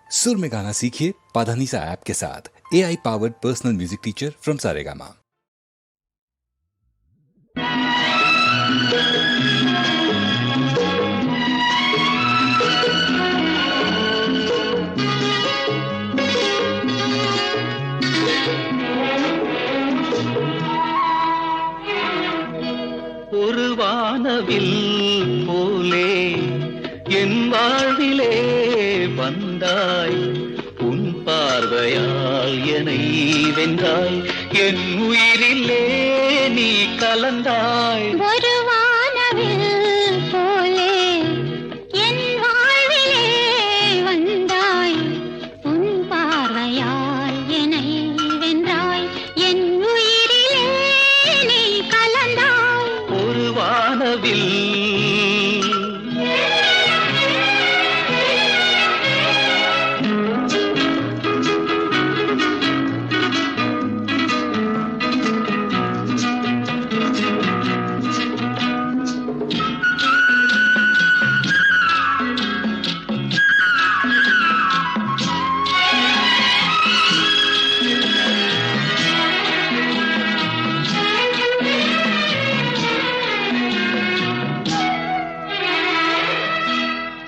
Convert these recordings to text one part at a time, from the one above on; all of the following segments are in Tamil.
सुर में गाना सीखिए पाधानीसा ऐप के साथ। AI powered personal music teacher from Saregama. ஒரு வானவில் போலே என் வாழ்விலே வந்தாய், உன் பார்வையால் என்னை வென்றாய், என் உயிரிலே நீ கலந்தாய். ஒரு வானவில் போலே என் வாழ்விலே வந்தாய், உன் பார்வையால் என்னை வென்றாய், என் உயிரிலே நீ கலந்தாய். ஒரு வானவில்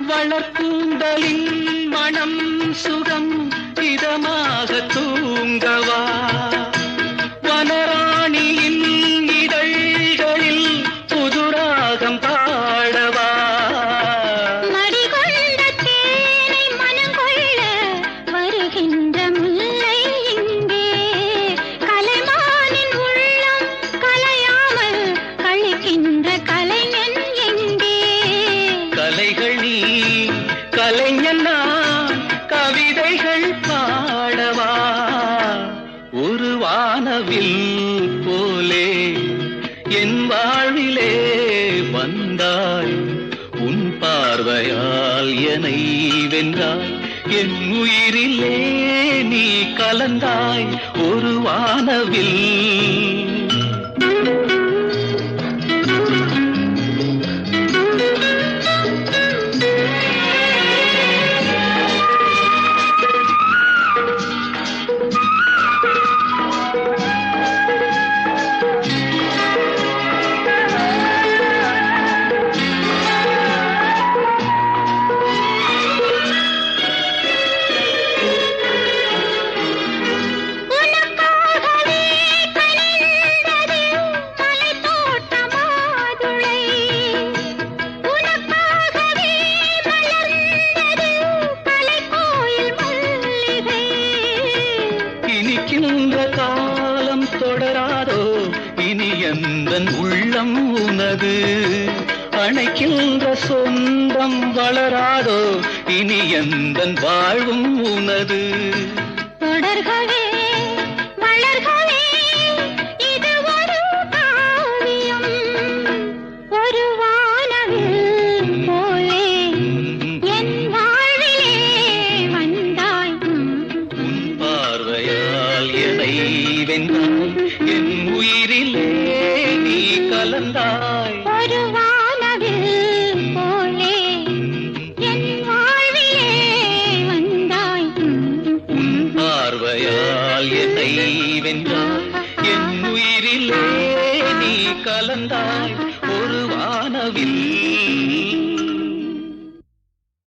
வளர்க்கூந்தலின் மனம் சுகம் இதமாக தூங்கவா, வனராணியின் இதழ்களில் புதுராகம் பாடவா. மடிகொண்ட தேனை மனம் கொள்ள வருகின்ற முல்லை இங்கே, கலைமானின் உள்ளம் கலையாமல் கழிக்கின்ற கலைஞன் எங்கே. கலைகள் நீ கலைஞன் நான், கவிதைகள் பாடவா. ஒரு வானவில் போலே என் வாழ்விலே வந்தாய், உன் பார்வையால் என்னை வென்றாய், என் உயிரிலே நீ கலந்தாய். ஒரு வானவில் இனிக்கின்ற காலம் தொடராதோ, இனி எந்தன் உள்ளம் உனது. அணைக்கின்ற சொந்தம் வளராதோ, இனி எந்தன் வாழ்வும் உனது. தொடர்கவே